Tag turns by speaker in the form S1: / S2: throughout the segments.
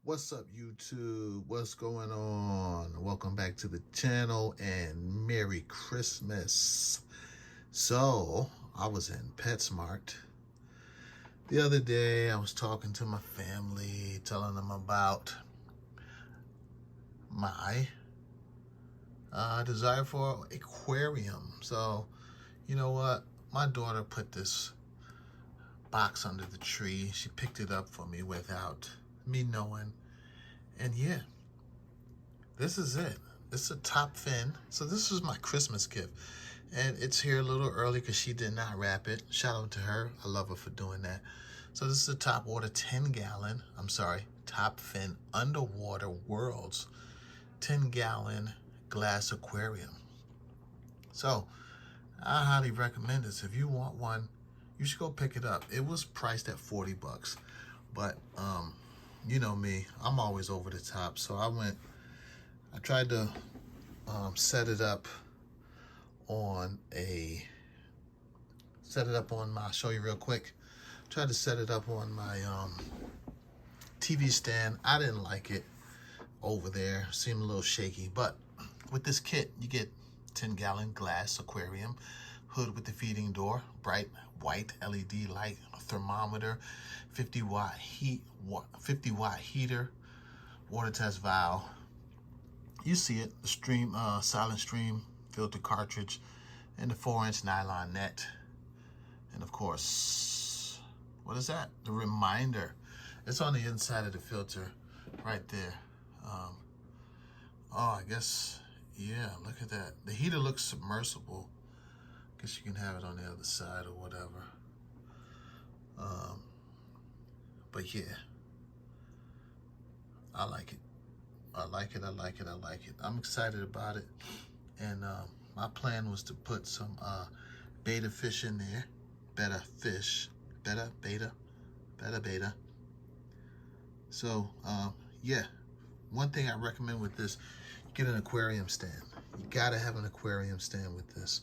S1: What's up, YouTube? What's going on? Welcome back to the channel and Merry Christmas. So, I was in Petsmart the other day. I was talking to my family, telling them about my desire for an aquarium. So, you know what? My daughter put this box under the tree. She picked it up for me without me knowing. And yeah, this is it. It's a top fin. So this is my Christmas gift. And it's here a little early because she did not wrap it. Shout out to her. I love her for doing that. So this is a top water top fin underwater worlds 10-gallon glass aquarium. So I highly recommend this. If you want one, you should go pick it up. It was priced at 40 bucks. But you know me, I'm always over the top. So I tried to set it up on I'll show you real quick. Tried to set it up on my TV stand. I didn't like it over there. Seemed a little shaky. But with this kit, you get 10-gallon glass aquarium, hood with the feeding door, bright white LED light, thermometer, 50-watt heater, water test valve. You see it, the stream, silent stream filter cartridge, and the 4-inch nylon net. And of course, what is that? The reminder. It's on the inside of the filter right there. Oh, I guess, yeah, look at that. The heater looks submersible. Guess you can have it on the other side or whatever. But yeah, I like it. I like it. I'm excited about it. And my plan was to put some beta fish in there. Beta. So, yeah. One thing I recommend with this, get an aquarium stand. You gotta have an aquarium stand with this.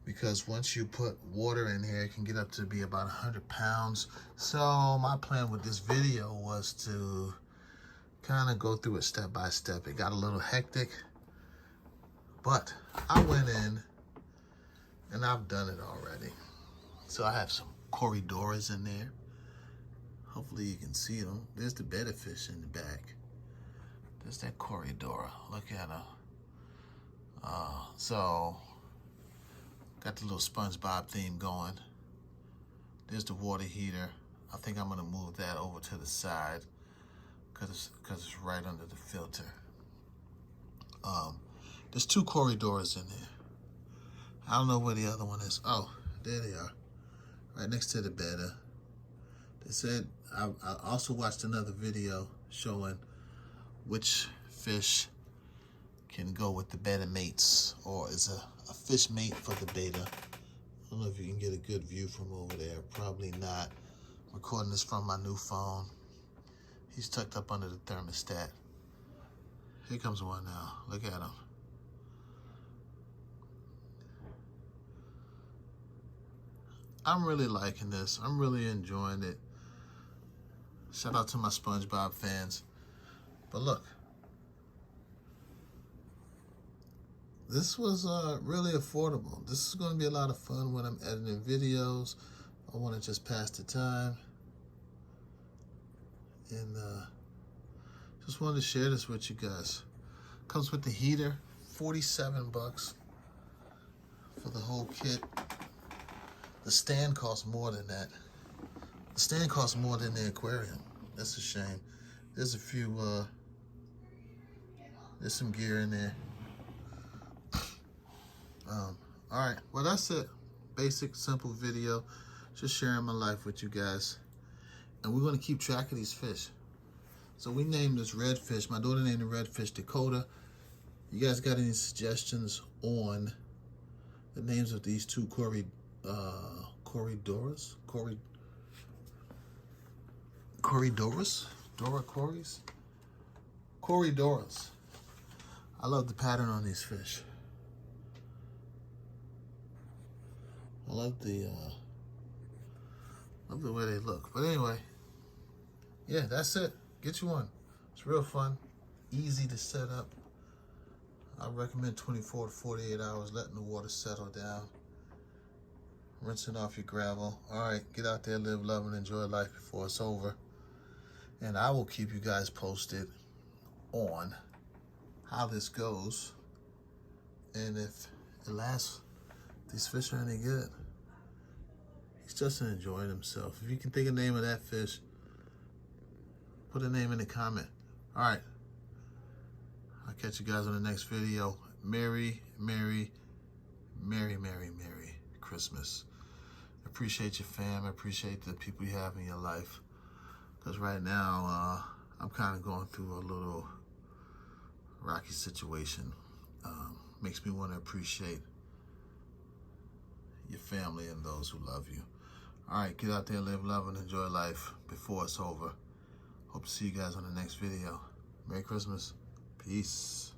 S1: Because once you put water in here, it can get up to be about 100 pounds. So my plan with this video was to kind of go through it step by step. It got a little hectic, but I went in and I've done it already. So I have some corridoras in there. Hopefully you can see them. There's the betta fish in the back. There's that corridora. Look at her. So got the little SpongeBob theme going. There's the water heater. I think I'm gonna move that over to the side because it's right under the filter. There's 2 corridors in there. I don't know where the other one is. Oh, there they are, right next to the betta. They said I also watched another video showing which fish can go with the betta mates, or is a fish mate for the beta. I don't know if you can get a good view from over there. Probably not. I'm recording this from my new phone. He's tucked up under the thermostat. Here comes one now. Look at him. I'm really liking this. I'm really enjoying it. Shout out to my SpongeBob fans. But look, this was really affordable. This is going to be a lot of fun when I'm editing videos. I want to just pass the time. And just wanted to share this with you guys. Comes with the heater, 47 bucks for the whole kit. The stand costs more than that. The stand costs more than the aquarium. That's a shame. There's a few, there's some gear in there. All right, well, that's it. Basic, simple video. Just sharing my life with you guys. And we're going to keep track of these fish. So we named this redfish. My daughter named the redfish Dakota. You guys got any suggestions on the names of these 2 corridoras? Corridoras. I love the pattern on these fish. I love the way they look. But anyway, yeah, that's it. Get you one. It's real fun, easy to set up. I recommend 24 to 48 hours, letting the water settle down. Rinsing off your gravel. All right, get out there, live, love, and enjoy life before it's over. And I will keep you guys posted on how this goes. And if it lasts, these fish are any good. He's just enjoying himself. If you can think of the name of that fish, put a name in the comment. All right. I'll catch you guys on the next video. Merry, Merry, Merry, Merry, Merry Christmas. Appreciate your fam. I appreciate the people you have in your life. Because right now, I'm kind of going through a little rocky situation. Makes me want to appreciate your family and those who love you. All right, get out there, live, love, and enjoy life before it's over. Hope to see you guys on the next video. Merry Christmas. Peace.